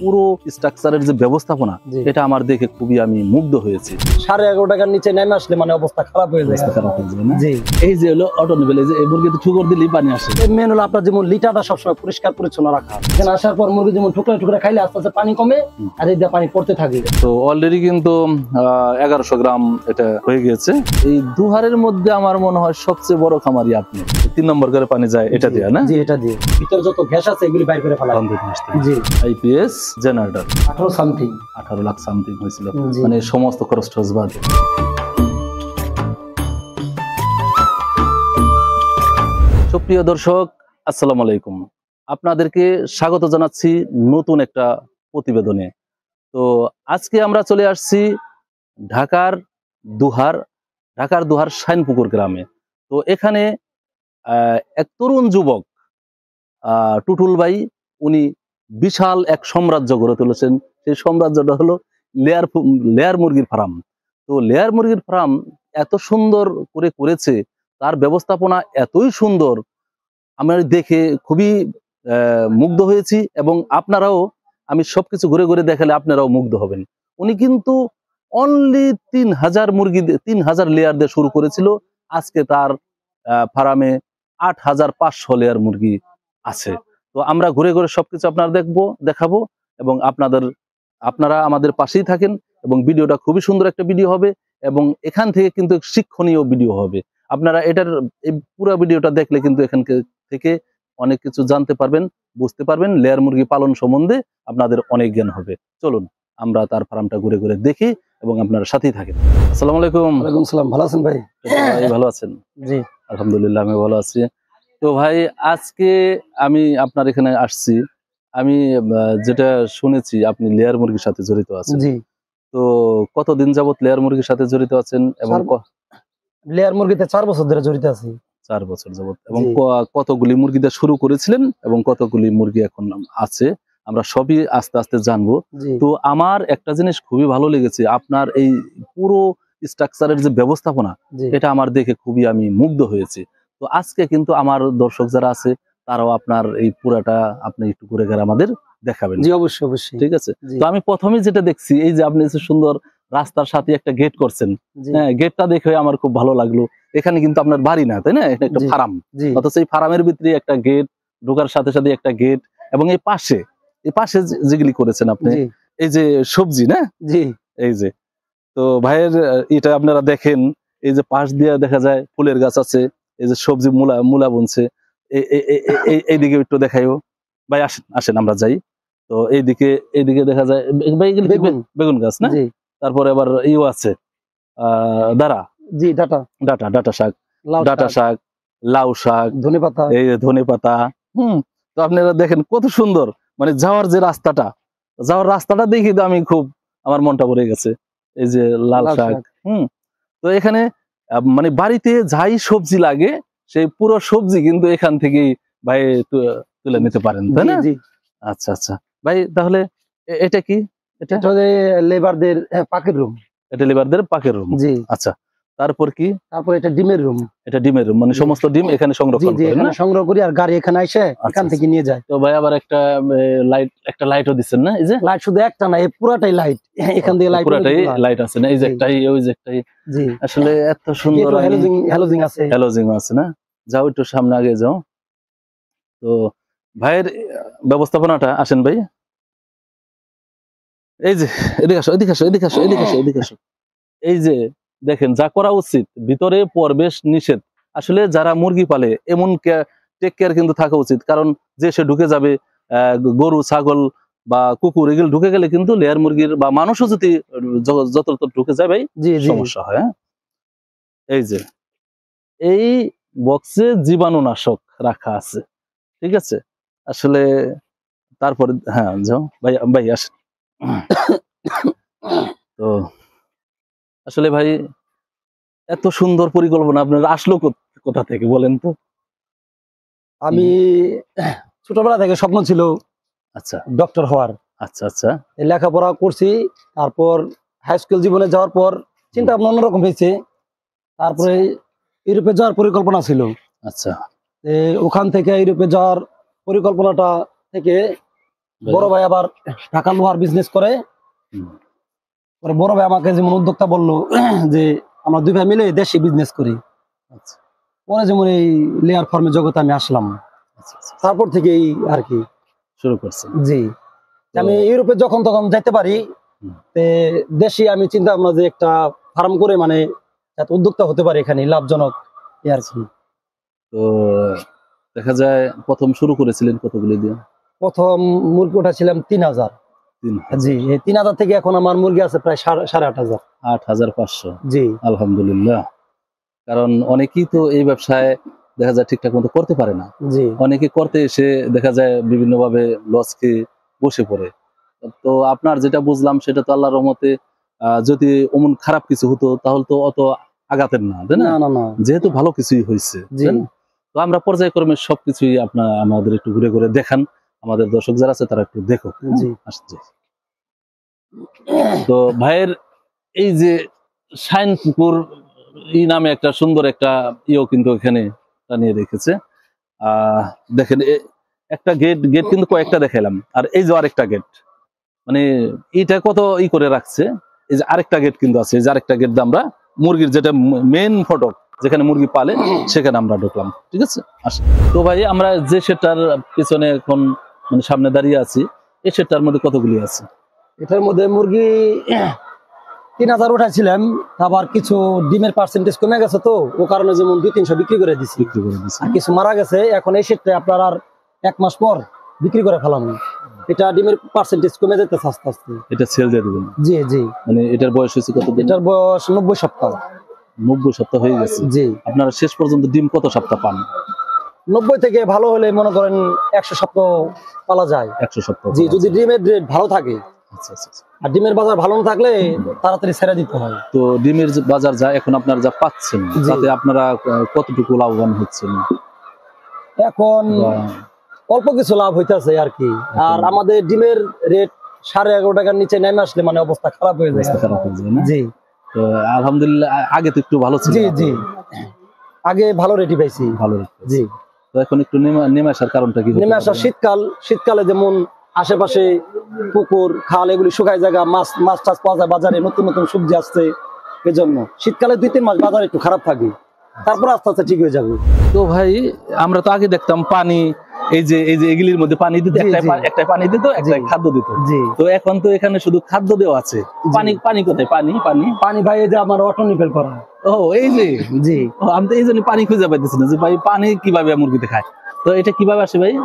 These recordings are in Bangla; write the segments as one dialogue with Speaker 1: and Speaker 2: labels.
Speaker 1: পুরো স্ট্রাকচারের যে ব্যবস্থাপনা এটা আমার দেখে খুবই আমি মুগ্ধ হয়েছি।
Speaker 2: 11.5 টাকার নিচে নেমে আসলে মানে অবস্থা খারাপ হয়ে যায়।
Speaker 1: জি, এই যে হলো অটোনেবল, এই যে এই মুরগিতে ঠুকর দিলেই পানি আসে।
Speaker 2: মেন হলো আপনার যেমন লিটারটা সবসময় পরিষ্কার পরিচ্ছন্ন রাখা। এখানে আসার পর মুরগি যেমন টুকরা টুকরা খাইলে আস্তে আস্তে পানি কমে আর এই দিয়ে পানি পড়তে থাকে।
Speaker 1: তো অলরেডি কিন্তু 1100 গ্রাম এটা হয়ে গেছে। এই দুহারের মধ্যে আমার মনে হয় সবচেয়ে বড় খামারি আপনি। 3 নম্বর করে পানি যায় এটা দিয়ে, না?
Speaker 2: জি, এটা দিয়ে ভিতর যত গ্যাস আছে এগুলি বাইরে করে ফেলা। জি,
Speaker 1: IPS generator
Speaker 2: 18 something
Speaker 1: 18 lakh something হয়েছিল, মানে সমস্ত খরচ টরচ বাদ। সুপ্রিয় দর্শক, আসসালামু আলাইকুম। আপনাদেরকে স্বাগত জানাচ্ছি নতুন একটা প্রতিবেদনে। তো আজকে আমরা চলে আসছি ঢাকার দুহার শাইনপুকুর গ্রামে। তো এখানে এক তরুণ যুবক টুটুল ভাই, উনি বিশাল এক সাম্রাজ্য গড়ে তুলেছেন। সেই সাম্রাজ্যটা হলো লেয়ার মুরগির ফার্ম। তো লেয়ার মুরগির ফার্ম এত সুন্দর করে করেছে, তার ব্যবস্থাপনা এতই সুন্দর, আমি দেখে খুবই মুগ্ধ হয়েছি। এবং আপনারাও, আমি সবকিছু ঘুরে ঘুরে দেখালে আপনারাও মুগ্ধ হবেন। উনি কিন্তু অনলি 3000 লেয়ার দিয়ে শুরু করেছিল। আজকে তার ফার্মে 8500 লেয়ার মুরগি আছে। তো আমরা ঘুরে ঘুরে সবকিছু দেখাবো এবং আপনারা আমাদের পাশেই থাকেন। এবং ভিডিওটা খুবই সুন্দর একটা ভিডিও হবে এবং এখান থেকে কিন্তু শিক্ষণীয় ভিডিও হবে। আপনারা এই পুরো ভিডিওটা দেখলে কিন্তু এখান থেকে অনেক কিছু জানতে পারবেন, বুঝতে পারবেন। লেয়ার মুরগি পালন সম্বন্ধে আপনাদের অনেক জ্ঞান হবে। চলুন আমরা তার ফার্মটা ঘুরে ঘুরে দেখি এবং আপনারা সাথেই থাকেন। আসসালামু আলাইকুম।
Speaker 2: ওয়ালাইকুম সালাম। ভালো আছেন ভাই?
Speaker 1: ভাই ভালো আছেন?
Speaker 2: জি,
Speaker 1: আলহামদুলিল্লাহ, আমি ভালো আছি। তো ভাই, আজকে আমি আপনার এখানে আসছি, আমি যেটা শুনেছি আপনি লেয়ার মুরগির সাথে জড়িত আছেন।
Speaker 2: জি।
Speaker 1: তো কতদিন যাবত লেয়ার মুরগির সাথে জড়িত আছেন? এবং
Speaker 2: লেয়ার মুরগিতে 4 বছর ধরে জড়িত আছি।
Speaker 1: 4 বছর যাবত। এবং কতগুলি মুরগি দিয়ে শুরু করেছিলেন এবং কতগুলি মুরগি এখন আছে, আমরা সবই আস্তে আস্তে জানবো। তো আমার একটা জিনিস খুবই ভালো লেগেছে, আপনার এই পুরো স্ট্রাকচারের যে ব্যবস্থাপনা এটা আমার দেখে খুবই আমি মুগ্ধ হয়েছি। তো আজকে কিন্তু আমার দর্শক যারা আছে তারাও আপনার এই পুরাটা আপনি একটু ঘুরে ঘুরে আমাদের দেখাবেন।
Speaker 2: জি, অবশ্যই অবশ্যই।
Speaker 1: ঠিক আছে। তো আমি প্রথমেই যেটা দেখছি, এই যে আপনি সুন্দর রাস্তার সাথে একটা গেট করছেন, হ্যাঁ, গেটটা দেখে আমার খুব ভালো লাগলো। এখানে কিন্তু আপনার বাড়ি না, তাই না? এটা একটা ফার্ম, অথচ এই ফার্মের ভিতরে একটা গেট, ঢোকার সাথে সাথে একটা গেট। এবং এই পাশে যেগুলি করেছেন আপনি, এই যে সবজি, না? জি, এই যে। তো ভাইয়ের এটা আপনারা দেখেন, এই যে পাশ দিয়ে দেখা যায় ফুলের গাছ আছে, এই যে সবজি মূলা বুনছে। এইদিকে একটু দেখাইও ভাই, আসেন আমরা যাই। তো এইদিকে দেখা যায় বেগুন গাছ, না? তারপরে আবার ইও আছে ডাটা শাক, লাউ শাক,
Speaker 2: ধনেপাতা,
Speaker 1: এই যে ধনেপাতা। তো আপনারা দেখেন কত সুন্দর, মানে যাওয়ার রাস্তাটা দেখি তো আমি আমার মনটা ভরে গেছে। এই যে লাল শাক। তো এখানে মানে বাড়িতে যাই সবজি লাগে সেই পুরো সবজি কিন্তু এখান থেকেই ভাই তুলে নিতে পারেন, তাই না? আচ্ছা আচ্ছা ভাই, তাহলে এটা কি? এটা
Speaker 2: লেবারদের পাকের রুম।
Speaker 1: এটা লেবারদের পাকের রুম। জি, আচ্ছা। তারপর কি?
Speaker 2: তারপর এটা ডিমের রুম।
Speaker 1: এটা ডিমের রুম, মানে সমস্ত ডিম এখানে সংরক্ষণ করেন, না?
Speaker 2: সংগ্রহ করি আর গাড়ি এখানে এসে এখান থেকে নিয়ে যায়।
Speaker 1: তো ভাই আবার একটা লাইটও দিচ্ছেন, না? এই যে লাইট
Speaker 2: শুধু একটা না, এই পুরাটাই লাইট। এখান থেকে
Speaker 1: পুরাটাই লাইট আছে, না? এই যে একটাই, ওই যে একটাই। জি, আসলে এত সুন্দর হ্যালোজিং আছে, না? যাও একটু সামনে আগে যাও। তো ভাইয়ের ব্যবস্থাপনাটা, আসেন ভাই, এই যে এদিকে আসো। এই যে দেখেন, যা করা উচিত, ভিতরে প্রবেশ নিষেধ। আসলে যারা মুরগি পালে এমন টেক কেয়ার কিন্তু থাকা উচিত, কারণ যে সে ঢুকে যাবে, গরু ছাগল বা কুকুর এগুলো ঢুকে গেলে কিন্তু লেয়ার মুরগির বা মানুষও যদি যত ঢুকে যায় ভাই সমস্যা হয়। এই যে এই বক্সে জীবাণুনাশক রাখা আছে, ঠিক আছে। আসলে তারপরে হ্যাঁ যাও ভাই আসেন। তো আসলে ভাই, এত সুন্দর পরিকল্পনা আপনার আসলো কোথা থেকে বলেন তো?
Speaker 2: আমি ছোটবেলা থেকে স্বপ্ন ছিল
Speaker 1: আচ্ছা
Speaker 2: ডক্টর হওয়ার।
Speaker 1: আচ্ছা আচ্ছা।
Speaker 2: লেখাপড়া করছি, তারপর হাই স্কুল জীবনে যাওয়ার পর চিন্তা ভাবনা অন্যরকম হয়েছে। তারপরে ইউরোপে যাওয়ার পরিকল্পনা ছিল।
Speaker 1: আচ্ছা।
Speaker 2: ওখান থেকে ইউরোপে যাওয়ার পরিকল্পনাটা থেকে বড় ভাই আবার ঢাকা লোহার বিজনেস করে।
Speaker 1: হুম,
Speaker 2: পরে বড় ভাই আমাকে যেমন উদ্যোক্তা বললো যে আমরা দুই ভাই মিলে দেশি বিজনেস করি।
Speaker 1: আচ্ছা
Speaker 2: পরে যেমন এই লেয়ার ফার্মের জগতে আমি আসলাম,
Speaker 1: আচ্ছা আচ্ছা।
Speaker 2: তারপর থেকেই আর কি।
Speaker 1: শুরু করছেন।
Speaker 2: জি,
Speaker 1: তো
Speaker 2: আমি ইউরোপে যখন তখন যাইতে পারি,
Speaker 1: হুম,
Speaker 2: তে দেশি আমি চিন্তা ভাবনা যে একটা ফার্ম করে মানে যাতে উদ্যোক্তা হতে পারে এখানে লাভজনক এই আর কি।
Speaker 1: তো দেখা যায় প্রথম শুরু করেছিলেন কতগুলি দিয়ে?
Speaker 2: প্রথম মুরগি উঠাছিলাম 3000।
Speaker 1: 3000,
Speaker 2: জি, এই 3000 থেকে এখন আমার মুরগি আছে প্রায় 8500।
Speaker 1: 8500।
Speaker 2: জি
Speaker 1: আলহামদুলিল্লাহ। কারণ অনেকেই তো এই ব্যবসায় দেখা যায় ঠিকঠাক মতো করতে পারে না।
Speaker 2: জি
Speaker 1: অনেকে করতে এসে দেখা যায় বিভিন্নভাবে লস খেয়ে বসে পড়ে। তো আপনার যেটা বুঝলাম সেটা তো আল্লাহর রহমতে যদি অমন খারাপ কিছু হতো তাহলে তো অত আঘাতের না, তাই না?
Speaker 2: না না না।
Speaker 1: যেহেতু ভালো কিছুই হয়েছে,
Speaker 2: জি
Speaker 1: তাই না? তো আমরা পর্যায়ক্রমে সবকিছুই আমাদের একটু ঘুরে ঘুরে দেখান, আমাদের দর্শক যারা আছে তারা একটু দেখো।
Speaker 2: জি
Speaker 1: আসছে তো ভাইয়ের এই যে শাইনপুকুর নামে একটা সুন্দর একটা কিন্তু এখানে টানিয়ে রেখেছে। দেখেন একটা গেট গেট কিন্তু কয়েকটা দেখালাম, আর এই যে আরেকটা গেট, মানে এটা কত করে রাখছে। এই যে আরেকটা গেট কিন্তু আছে, এই যে আরেকটা গেট দিয়ে আমরা মুরগির যেটা মেন ফটক যেখানে মুরগি পালে সেখানে আমরা ঢুকলাম। ঠিক আছে, আসি। তো ভাই আমরা যে সেটার পিছনে এখন মানে সামনে দাঁড়িয়ে আছি, এই সেটার মধ্যে কতগুলি আছে?
Speaker 2: এটার মধ্যে মুরগি 3000 উঠাইছিলাম, আবার কিছু ডিমের পার্সেন্টেজ কমে গেছে, তো ও কারণে যেমন 200-300 বিক্রি করে দিছি।
Speaker 1: বিক্রি করে দিচ্ছি।
Speaker 2: আর কিছু মারা গেছে, এখন এই সেটটা আপনার আর 1 মাস পর বিক্রি করে ফেলাম। এটা ডিমের পার্সেন্টেজ কমে যেতেছে আস্তে আস্তে।
Speaker 1: এটা সেল দিয়ে দেবেন?
Speaker 2: জি জি।
Speaker 1: মানে এটার বয়স হয়েছে কত দিন?
Speaker 2: এটার বয়স 90 সপ্তাহ।
Speaker 1: 90 সপ্তাহ হয়ে গেছে।
Speaker 2: জি।
Speaker 1: আপনারা শেষ পর্যন্ত ডিম কত সপ্তাহ পান?
Speaker 2: 90 থেকে ভালো হলে মনে করেন 100 সপ্তাহ পালা যায়।
Speaker 1: 100 সপ্তাহ।
Speaker 2: জি, যদি ডিমের রেট ভালো থাকে।
Speaker 1: আচ্ছা আচ্ছা আচ্ছা।
Speaker 2: আর ডিমের বাজার ভালো না থাকলে তাড়াতাড়ি ছেড়ে দিতে হয়।
Speaker 1: তো ডিমের যে বাজার যা এখন আপনারা যা পাচ্ছেন,
Speaker 2: জি।
Speaker 1: তাতে আপনারা কতটুকু লাভবান হচ্ছেন?
Speaker 2: এখন অল্প কিছু লাভ হইতেছে আর কি। আর আমাদের ডিমের রেট 11.5 টাকার নিচে নেমে আসলে মানে অবস্থা খারাপ হয়ে যায়।
Speaker 1: অবস্থা খারাপ হয়ে যায় না?
Speaker 2: জি
Speaker 1: তো আলহামদুলিল্লাহ আগে তো একটু ভালো ছিল।
Speaker 2: জি জি, আগে ভালো রেটই পাইছি।
Speaker 1: ভালো রেট।
Speaker 2: জি,
Speaker 1: তো এখন একটু নেমে আসার কারণটা কি?
Speaker 2: নেমে আসা শীতকালে যেমন আশেপাশে পুকুর খাল এগুলি শুকায় জায়গা, মাছ টাছ পাওয়া যায় বাজারে, নতুন নতুন সবজি আসছে, এজন্য শীতকালে 2-3 মাস বাজার একটু খারাপ থাকে, তারপর আস্তে আস্তে ঠিক হয়ে যাবে।
Speaker 1: তো ভাই আমরা তো আগে দেখতাম পানি, এই যে এগুলির মধ্যে পানি দিত,
Speaker 2: জি, জি।
Speaker 1: একটা পানি দিত, একটা
Speaker 2: জি।
Speaker 1: খাদ্য দিত।
Speaker 2: জি,
Speaker 1: তো এখন তো এখানে শুধু খাদ্য দেওয়া আছে, পানি কোথায়? পানি পানি
Speaker 2: পানি ভাই এই যে আমার অটো নিপেল করা।
Speaker 1: ও এই যে,
Speaker 2: জি,
Speaker 1: আমি তো এই জন্য পানি খুঁজে পাইতেছি না যে ভাই পানি কিভাবে মুরগিতে খায়। তো এটা কিভাবে আসে ভাই?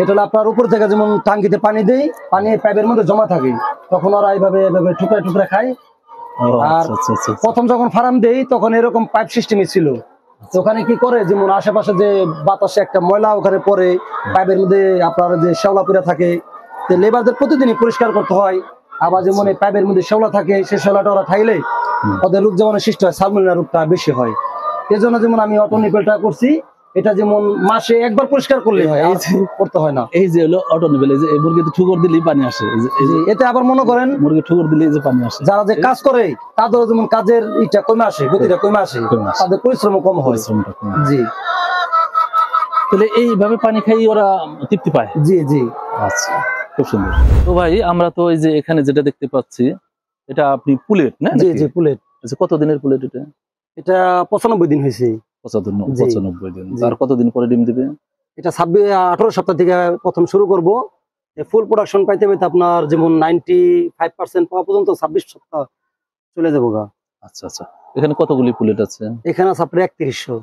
Speaker 2: এটা হলো আপনার উপর থেকে যেমন টাঙ্কিতে পানি দেই, পানি পাইপের মধ্যে জমা থাকে, তখন ওরা এইভাবে টুকরা টুকরা খায়।
Speaker 1: ও
Speaker 2: আর
Speaker 1: আচ্ছা আচ্ছা আচ্ছা।
Speaker 2: প্রথম যখন ফার্ম দেই তখন এরকম পাইপ সিস্টেমই ছিল। তো ওখানে কি করে, যেমন আশেপাশে যে বাতাসে একটা ময়লা ওখানে পড়ে, পাইপের মধ্যে আপনার যে শ্যাওলা পুরা থাকে, তো লেবারদের প্রতিদিনই পরিষ্কার করতে হয়। আবার যেমন এই পাইপের মধ্যে শ্যাওলা থাকে, সেই শ্যাওলাটা ওরা খাইলে ওদের রোগ যেমন সৃষ্টি হয়, সালমোনেলা রোগটা বেশি হয়। এই জন্য যেমন আমি অটো নিপেলটা করছি, এটা যেমন মাসে একবার পরিষ্কার করলেই হয়, আর করতে হয় না।
Speaker 1: এই যে হলো অটোনিবেল, এই যে মুরগিতে ঠুকর দিলেই পানি আসে। এই যে
Speaker 2: এতে আবার মনে করেন
Speaker 1: মুরগি ঠুকর দিলেই যে পানি আসে,
Speaker 2: যারা যে কাজ করে তাদের যেমন কাজের ইটা কমে আসে, গতিটা কমে আসে, তাদের পরিশ্রম কম হয়।
Speaker 1: পরিশ্রমটা কম হয়।
Speaker 2: জি,
Speaker 1: তাহলে এইভাবে পানি খাই ওরা তৃপ্তি পায়।
Speaker 2: জি জি।
Speaker 1: আচ্ছা, খুব সুন্দর। তো ভাই আমরা তো এই যে এখানে যেটা দেখতে পাচ্ছি, এটা আপনি পুলেট না?
Speaker 2: জি জি, পুলেট।
Speaker 1: আচ্ছা, কত দিনের পুলেট এটা?
Speaker 2: এটা 95 দিন হয়েছে।
Speaker 1: 95 দিন।
Speaker 2: জি।
Speaker 1: তার কতদিন পরে ডিম দিবে?
Speaker 2: এটা 18 সপ্তাহ থেকে প্রথম শুরু করব। ফুল প্রোডাকশন পাইতে পাইতে আপনার যেমন 95% পাওয়া পর্যন্ত 26 সপ্তাহ চলে যাবো গা।
Speaker 1: আচ্ছা আচ্ছা। এখানে কতগুলি পুলেট আছে?
Speaker 2: এখানে আছে আপনার 3100।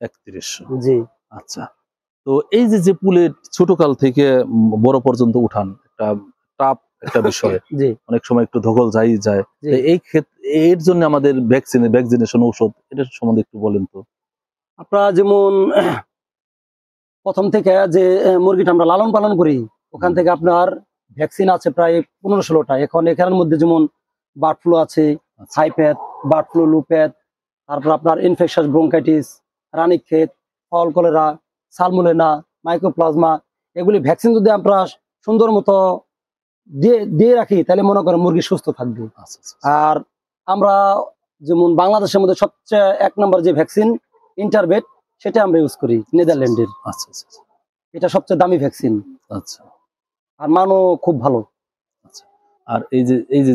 Speaker 1: 3100।
Speaker 2: জি।
Speaker 1: আচ্ছা। তো এই যে পুলেট ছোটকাল থেকে বড় পর্যন্ত উঠান, একটা টাফ একটা বিষয়।
Speaker 2: জি
Speaker 1: অনেক সময় একটু ধকল যাই যায়।
Speaker 2: জি।
Speaker 1: তো এই ক্ষেত্রে এর জন্য আমাদের ভ্যাকসিনেশন ঔষধ এটা সম্বন্ধে একটু বলেন তো।
Speaker 2: আপনারা যেমন প্রথম থেকে যে মুরগিটা আমরা লালন পালন করি, ওখান থেকে আপনার ভ্যাকসিন আছে প্রায় 15-16টা। এখন এখানের মধ্যে যেমন বার্ড ফ্লু আছে, হাইপ্যাথ, বার্ড ফ্লু, লুপ্যাথ, তারপর আপনার infectious bronchitis, Ranikhet, fowl cholera, salmonella, mycoplasma, এগুলি ভ্যাকসিন যদি আমরা সুন্দর মতো দিয়ে রাখি তাহলে মনে করেন মুরগি সুস্থ থাকবে।
Speaker 1: আচ্ছা আচ্ছা।
Speaker 2: আর আমরা যেমন বাংলাদেশের মধ্যে সবচেয়ে 1 নম্বর যে ভ্যাকসিন ইন্টারভেট, সেটা আমরা ইউজ করি নেদারল্যান্ডের।
Speaker 1: আচ্ছা আচ্ছা।
Speaker 2: এটা সবচেয়ে দামি ভ্যাকসিন।
Speaker 1: আচ্ছা।
Speaker 2: আর মানও খুব ভালো।
Speaker 1: আর এই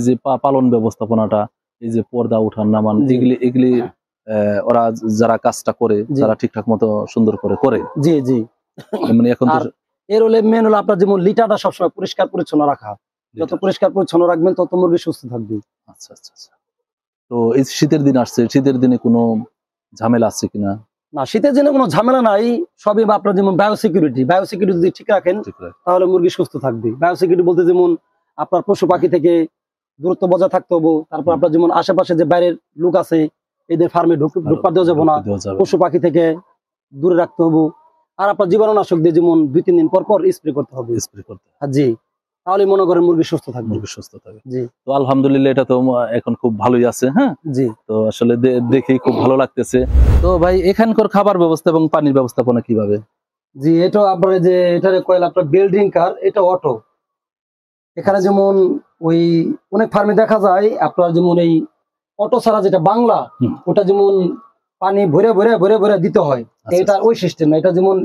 Speaker 1: যে পালন ব্যবস্থাপনাটা, এই যে পর্দা উঠান নামান,
Speaker 2: জি।
Speaker 1: এগুলি ওরা যারা কাজটা করে
Speaker 2: জি।
Speaker 1: তারা ঠিকঠাক মতো সুন্দর করে
Speaker 2: জি জি।
Speaker 1: মানে এখন তো
Speaker 2: আর এর হলে মেন হলো আপনার যেমন লিটারটা সবসময় পরিষ্কার পরিচ্ছন্ন রাখা। যত পরিষ্কার পরিচ্ছন্ন রাখবেন তত মুরগি সুস্থ থাকবে।
Speaker 1: আচ্ছা আচ্ছা আচ্ছা। তো এই শীতের দিন আসছে, শীতের দিনে কোনো ঝামেলা আছে কিনা?
Speaker 2: না, শীতের দিনে কোনো ঝামেলা নাই। সবই আপনার যেমন বায়োসিকিউরিটি যদি ঠিক রাখেন
Speaker 1: ঠিক আছে।
Speaker 2: তাহলে মুরগি সুস্থ থাকবে। বায়োসিকিউরিটি বলতে যেমন আপনার পশু পাখি থেকে দূরত্ব বজায় থাকতে হবে। তারপর আপনার যেমন আশেপাশে যে বাইরের লোক আছে এদের ফার্মে ঢুকতে দেওয়া যাবে না।
Speaker 1: দেওয়া যাবে।
Speaker 2: পশু পাখি থেকে দূরে রাখতে হবে। আর আপনার জীবাণুনাশক দিয়ে যেমন 2-3 দিন পর পর স্প্রে করতে হবে।
Speaker 1: স্প্রে করতে
Speaker 2: আর জি, তাহলে মনে করেন মুরগি সুস্থ থাকবে।
Speaker 1: মুরগি সুস্থ থাকে।
Speaker 2: জি
Speaker 1: তো আলহামদুলিল্লাহ, এটা তো এখন খুব ভালোই আছে। হ্যাঁ,
Speaker 2: জি।
Speaker 1: তো আসলে দেখে খুব ভালো লাগতেছে। তো ভাই, এখানকার খাবার ব্যবস্থা এবং পানির ব্যবস্থাপনা কিভাবে?
Speaker 2: জি, এটা আপনার যে এটা কয়েল আপনার বিল্ডিং কার, এটা অটো। এখানে যেমন ওই অনেক ফার্মে দেখা যায় আপনার যেমন এই অটো ছাড়া যেটা বাংলা,
Speaker 1: হুম।
Speaker 2: ওটা যেমন পানি ভরে ভরে ভরে ভরে দিতে হয়।
Speaker 1: আচ্ছা,
Speaker 2: এটা ওই সিস্টেম না। এটা যেমন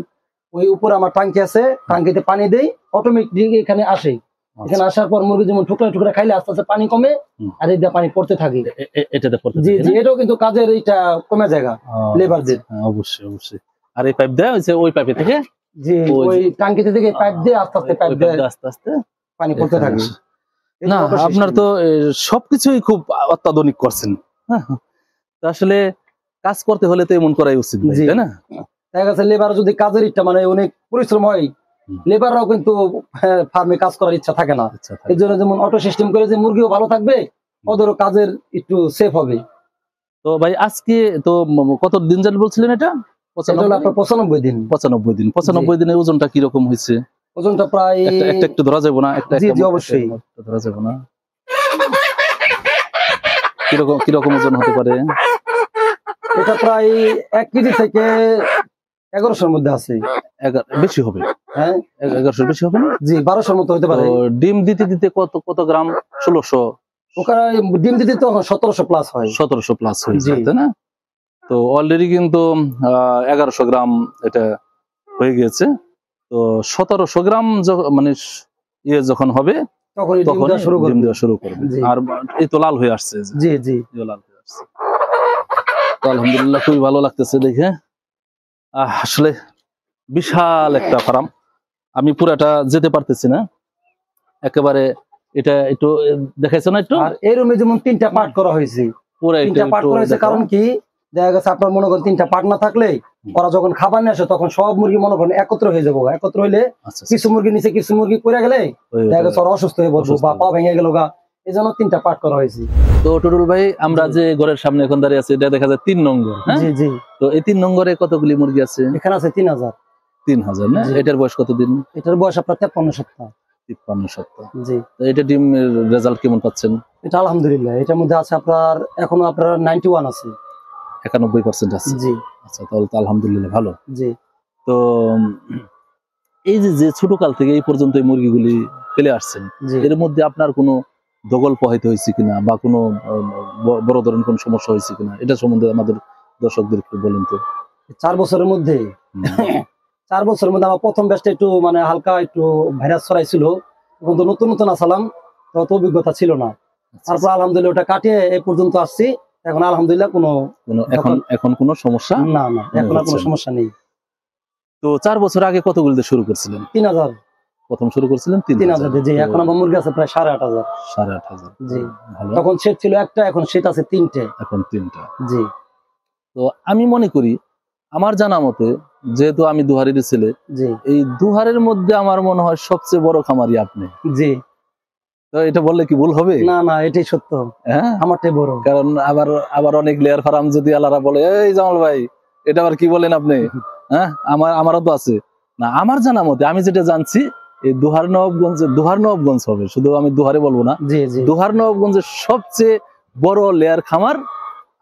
Speaker 2: ওই উপরে আমার টাঙ্কি আছে, টাঙ্কিতে পানি দেই, অটোমেটিক এখানে আসে। এখানে আসার পর মুরগি যেমন টুকরা টুকরা খাইলে আস্তে আস্তে পানি কমে,
Speaker 1: হুম।
Speaker 2: আর এই দিয়ে পানি পড়তে থাকে।
Speaker 1: এটাতে করতে
Speaker 2: জি
Speaker 1: থাকে
Speaker 2: জি,
Speaker 1: না?
Speaker 2: এটাও কিন্তু কাজের এটা কমে জায়গা লেবারদের।
Speaker 1: হ্যাঁ, অবশ্যই অবশ্যই। আর এই পাইপ দেওয়া হয়েছে, ওই পাইপে থেকে
Speaker 2: জি,
Speaker 1: ওই
Speaker 2: ওই টাঙ্কিতে থেকে পাইপ দিয়ে আস্তে আস্তে পাইপ দিয়ে
Speaker 1: আস্তে আস্তে
Speaker 2: পানি পড়তে
Speaker 1: এখানে
Speaker 2: থাকে।
Speaker 1: আসে। না, আপনার তো সবকিছুই খুব অত্যাধুনিক করছেন। হ্যাঁ, তো আসলে কাজ করতে হলে তো এমন করাই উচিত ভাই,
Speaker 2: জি।
Speaker 1: তাই না?
Speaker 2: দেখা গেছে লেবার যদি কাজের ইচ্ছা মানে অনেক পরিশ্রম হয়,
Speaker 1: হুম।
Speaker 2: লেবাররাও কিন্তু ফার্মে কাজ করার ইচ্ছা থাকে না।
Speaker 1: আচ্ছা,
Speaker 2: এই জন্য যেমন অটো সিস্টেম করে যে মুরগিও ভালো থাকবে, ওদেরও কাজের একটু সেফ হবে।
Speaker 1: তো ভাই, আজকে তো কত দিন যান বলছিলেন এটা?
Speaker 2: এটা হলো আপনার 95 দিন।
Speaker 1: 95 দিন। 95 দিনের ওজনটা কিরকম হয়েছে?
Speaker 2: ওজনটা প্রায়
Speaker 1: একটা একটু ধরা যাবে না?
Speaker 2: জি জি অবশ্যই।
Speaker 1: একটা ধরা যাবে না? কিরকম ওজন হতে পারে?
Speaker 2: এটা প্রায় 1 কেজি থেকে 1100-র মধ্যে আছে।
Speaker 1: বেশি হবে?
Speaker 2: হ্যাঁ
Speaker 1: 1100 বেশি হবে না?
Speaker 2: জি, 1200-র মতো হতে পারে।
Speaker 1: তো ডিম দিতে দিতে কত গ্রাম? 1600?
Speaker 2: ওখানে ডিম দিতে তো 1700 প্লাস হয়।
Speaker 1: 1700 প্লাস হয়ে
Speaker 2: জি।
Speaker 1: যায়, তাই না? তো অলরেডি কিন্তু 1100 গ্রাম এটা হয়ে গিয়েছে। তো 1700 গ্রাম মানে ইয়ে যখন হবে
Speaker 2: তখন ডিম
Speaker 1: তখন
Speaker 2: দেওয়া শুরু
Speaker 1: ডিম
Speaker 2: করবে।
Speaker 1: দেওয়া শুরু করবে।
Speaker 2: জি।
Speaker 1: আর এই তো লাল হয়ে আসছে,
Speaker 2: জি জি।
Speaker 1: লাল হয়ে আসছে। তো আলহামদুলিল্লাহ, খুবই ভালো লাগতেছে দেখে। আসলে বিশাল একটা ফার্ম, আমি পুরাটা যেতে পারতেছি না একেবারে। এটা একটু দেখাইছো না একটু?
Speaker 2: আর এই রুমে যেমন 3টা পার্ট করা হয়েছে।
Speaker 1: পুরো
Speaker 2: 3টা পার্ট করা হয়েছে কারণ কি, দেখা গেছে আপনার মনে করেন 3টা পার্ট না থাকলে ওরা যখন খাবার নিয়ে আসে তখন সব মুরগি মনে করেন একত্র হয়ে যাবো। একত্র হইলে কিছু মুরগি নিচে কিছু মুরগি পড়ে গেলে দেখা গেছে ওরা অসুস্থ হয়ে পড়বো বা পা ভেঙে গেল গা। এই জন্য 3টা পার্ট করা হয়েছে।
Speaker 1: তো টুটুল ভাই, আমরা যে ঘরের সামনে এখন দাঁড়িয়ে আছি, এটা দেখা যায় 3 নং ঘর। হ্যাঁ?
Speaker 2: জি জি।
Speaker 1: তো এই 3 নং ঘরে কতগুলি মুরগি আছে?
Speaker 2: এখানে আছে 3000।
Speaker 1: 3000 না?
Speaker 2: জি।
Speaker 1: এটার বয়স কতদিন?
Speaker 2: এটার বয়স আপনার 53 সপ্তাহ।
Speaker 1: 53 সপ্তাহ।
Speaker 2: জি।
Speaker 1: তো এটা ডিমের রেজাল্ট কেমন পাচ্ছেন?
Speaker 2: এটা আলহামদুলিল্লাহ, এটার মধ্যে আছে আপনার এখনো আপনার 91 আছে।
Speaker 1: 91% আছে।
Speaker 2: জি।
Speaker 1: আচ্ছা, তাহলে তো আলহামদুলিল্লাহ ভালো।
Speaker 2: জি।
Speaker 1: তো এই যে ছোট কাল থেকে এই পর্যন্ত এই মুরগিগুলি ফেলে আসছেন,
Speaker 2: জি।
Speaker 1: এর মধ্যে আপনার কোনো দগল প্রভাবিত হয়েছে কিনা বা কোনো বড় ধরনের কোনো সমস্যা হয়েছে কিনা, এটা সম্বন্ধে আমাদের দর্শকদের একটু বলুন তো।
Speaker 2: 4 বছরের মধ্যে
Speaker 1: হুম।
Speaker 2: 4 বছরের মধ্যে আমার প্রথম ব্যাচটা একটু মানে হালকা একটু ভাইরাস ছড়াইছিল। তখন তো নতুন নতুন আসলাম, তত অভিজ্ঞতা ছিল না। তারপর আলহামদুলিল্লাহ ওটা কাটিয়ে এই পর্যন্ত আসছি। এখন আলহামদুলিল্লাহ
Speaker 1: এখন কোনো সমস্যা
Speaker 2: না না, এখন আর কোনো সমস্যা নেই।
Speaker 1: তো 4 বছর আগে কতগুলিতে শুরু করছিলেন?
Speaker 2: 3000।
Speaker 1: প্রথম শুরু করছিলেন
Speaker 2: 3000 জি। এখন আমার মুরগি আছে প্রায় 8500।
Speaker 1: 8500।
Speaker 2: জি।
Speaker 1: ভালো।
Speaker 2: তখন সেট ছিল একটা, এখন সেট আছে 3টে।
Speaker 1: এখন 3টা।
Speaker 2: জি।
Speaker 1: তো আমি মনে করি, আমার জানা মতে, যেহেতু আমি দুহারের ছেলে,
Speaker 2: জি
Speaker 1: এই দুহারের মধ্যে আমার মনে হয় সবচেয়ে বড় খামারি আপনি।
Speaker 2: জি।
Speaker 1: তো এটা বললে কি ভুল হবে?
Speaker 2: না না, এটাই সত্য।
Speaker 1: হ্যাঁ,
Speaker 2: আমারটাই বড়।
Speaker 1: কারণ আবার অনেক লেয়ার ফার্ম যদি আলারা বলে, এই জামাল ভাই এটা আবার কি বলেন আপনি? হ্যাঁ, আমারও তো আছে না। আমার জানা মতে, আমি যেটা জানছি, এই দুহার নবাবগঞ্জ হবে, শুধু আমি দুহারে বলবো না,
Speaker 2: জি জি।
Speaker 1: দুহার নবাবগঞ্জের সবচেয়ে বড় লেয়ার খামার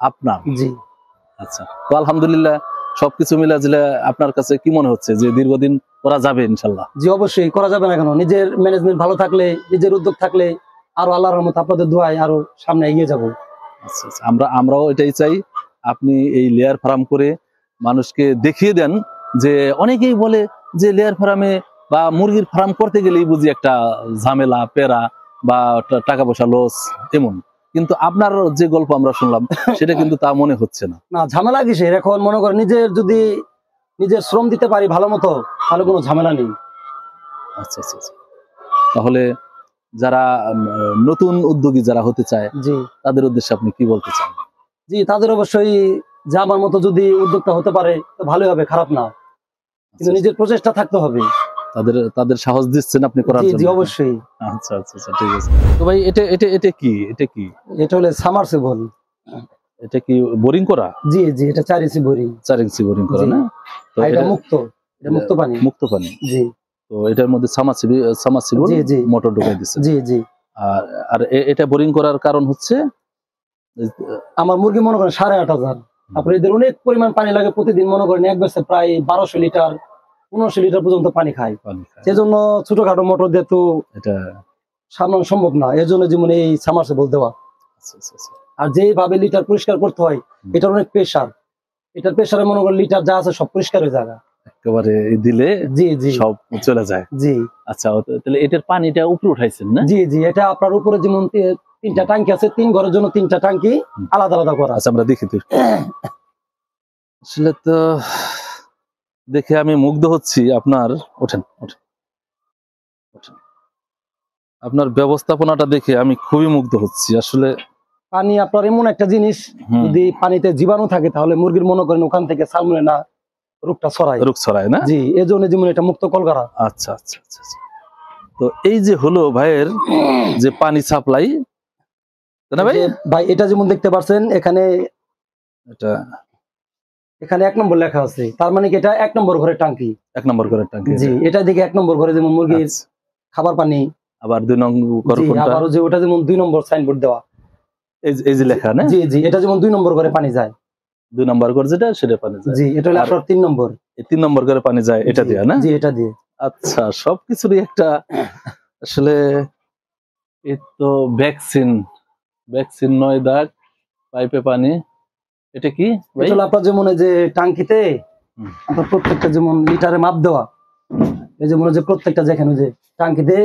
Speaker 1: আপনার।
Speaker 2: জি।
Speaker 1: আচ্ছা, তো আলহামদুলিল্লাহ, সবকিছু মিলা জিলা আপনার কাছে কি মনে হচ্ছে যে দীর্ঘদিন করা যাবে ইনশাল্লাহ?
Speaker 2: জি অবশ্যই করা যাবে না কেন, নিজের ম্যানেজমেন্ট ভালো থাকলে, নিজের উদ্যোগ থাকলে আরো আল্লাহর রহমত আপনাদের দোয়ায় আরো সামনে এগিয়ে যাব।
Speaker 1: আচ্ছা আচ্ছা, আমরাও এটাই চাই। আপনি এই লেয়ার ফার্ম করে মানুষকে দেখিয়ে দেন যে, অনেকেই বলে যে লেয়ার ফার্মে বা মুরগির ফার্ম করতে গেলেই বুঝি একটা ঝামেলা পেরা বা টাকা পয়সা লস এমন, কিন্তু আপনার যে গল্প আমরা শুনলাম সেটা কিন্তু তা মনে হচ্ছে না।
Speaker 2: না, ঝামেলা কিসের? এখন মনে করেন নিজের শ্রম দিতে পারি ভালো মতো, তাহলে কোনো ঝামেলা নেই।
Speaker 1: আচ্ছা আচ্ছা আচ্ছা। তাহলে যারা নতুন উদ্যোগী যারা হতে চায়
Speaker 2: জি
Speaker 1: তাদের উদ্দেশ্যে আপনি কি বলতে চান?
Speaker 2: জি, তাদের অবশ্যই যে আমার মতো যদি উদ্যোক্তা হতে পারে তো ভালোই হবে, খারাপ না, কিন্তু নিজের প্রচেষ্টা থাকতে হবে।
Speaker 1: তাদের তাদের সাহস দিচ্ছেন আপনি করার
Speaker 2: জি
Speaker 1: জন্য?
Speaker 2: জি অবশ্যই।
Speaker 1: আচ্ছা আচ্ছা আচ্ছা, ঠিক আছে। তো ভাই এটা কি
Speaker 2: এটা হলো সামারসিবল।
Speaker 1: এটা কি বোরিং করা?
Speaker 2: জি জি, এটা 4 ইঞ্চি বোরিং।
Speaker 1: 4 ইঞ্চি বোরিং করা
Speaker 2: জি।
Speaker 1: না? তো
Speaker 2: আর এটা
Speaker 1: এটা
Speaker 2: মুক্ত পানি।
Speaker 1: মুক্ত পানি।
Speaker 2: জি
Speaker 1: তো এটার মধ্যে সামারসিবল
Speaker 2: জি জি
Speaker 1: মোটর ঢুকাই দিচ্ছেন।
Speaker 2: জি জি।
Speaker 1: আর আর এটা বোরিং করার কারণ হচ্ছে
Speaker 2: আমার মুরগি মনে করেন 8,500, তারপরে এদের অনেক পরিমাণ পানি লাগে প্রতিদিন, মনে করেন এক বেসে প্রায় 1200 লিটার 1500 লিটার পর্যন্ত পানি খায়। সেজন্য ছোটখাটো মোটর দিয়ে তো
Speaker 1: এটা
Speaker 2: সামলানো সম্ভব না, এর জন্য যেমন এই সামারসিবল দেওয়া।
Speaker 1: আচ্ছা আচ্ছা আচ্ছা।
Speaker 2: আর যেভাবে লিটার পরিষ্কার করতে হয়, এটার অনেক প্রেসার, এটার প্রেসারে মনে করেন লিটার যা আছে সব পরিষ্কার হয়ে যায়।
Speaker 1: একেবারে দিলে
Speaker 2: জি জি
Speaker 1: সব চলে যায়।
Speaker 2: জি
Speaker 1: আচ্ছা, তাহলে এটার পানিটা উপরে উঠাইছেন না?
Speaker 2: জি জি, এটা আপনার উপরে যেমন 3টা ট্যাঙ্কি আছে, 3 ঘরের জন্য 3টা ট্যাঙ্কি আলাদা আলাদা করা।
Speaker 1: আচ্ছা, আমরা দেখি তো। আসলে তো দেখে আমি মুগ্ধ হচ্ছি। আপনার ওঠেন ওঠেন ওঠেন, আপনার ব্যবস্থাপনাটা দেখে আমি খুবই মুগ্ধ হচ্ছি আসলে।
Speaker 2: পানি আপনার এমন একটা জিনিস, যদি পানিতে জীবাণু থাকে তাহলে মুরগির মনে করেন ওখান থেকে সালমোনেলা রোগটা
Speaker 1: রোগ ছড়ায় না?
Speaker 2: জি, এজন্য যেমন এটা মুক্ত কল করা।
Speaker 1: আচ্ছা আচ্ছা আচ্ছা আচ্ছা। তো এই যে হলো ভাইয়ের যে পানি সাপ্লাই, তাই না ভাই?
Speaker 2: ভাই এটা যেমন দেখতে পাচ্ছেন এখানে,
Speaker 1: এটা
Speaker 2: এখানে 1 নম্বর লেখা আছে, তার মানে কি এটা 1 নম্বর ঘরের ট্যাঙ্কি।
Speaker 1: 1 নম্বর ঘরের ট্যাঙ্কি।
Speaker 2: জি, এটা দিকে 1 নম্বর ঘরে যেমন মুরগির খাবার পানি।
Speaker 1: আবার 2 নম্বর
Speaker 2: জি, আবারও যে ওটা যেমন 2 নম্বর সাইনবোর্ড দেওয়া,
Speaker 1: এই যে লেখা না?
Speaker 2: জি জি, এটা যেমন 2 নম্বর ঘরে পানি যায়।
Speaker 1: 2 নম্বর ঘর যেটা সেটা পানি যায়।
Speaker 2: জি, এটা হলো আপনার 3 নম্বর।
Speaker 1: এই 3 নম্বর ঘরে পানি যায় এটা দিয়ে না?
Speaker 2: জি, এটা দিয়ে।
Speaker 1: আচ্ছা, সবকিছুরই একটা আসলে এই তো ভ্যাকসিন 9 দাগ পাইপে পানি। এটা কি ভাই?
Speaker 2: এটা হলো আপনার যেমন এই যে টাঙ্কিতে আপনার প্রত্যেকটা যেমন লিটারে মাপ দেওয়া, এই যে মনে হয় যে প্রত্যেকটা যেখানে যে টাঙ্কিতে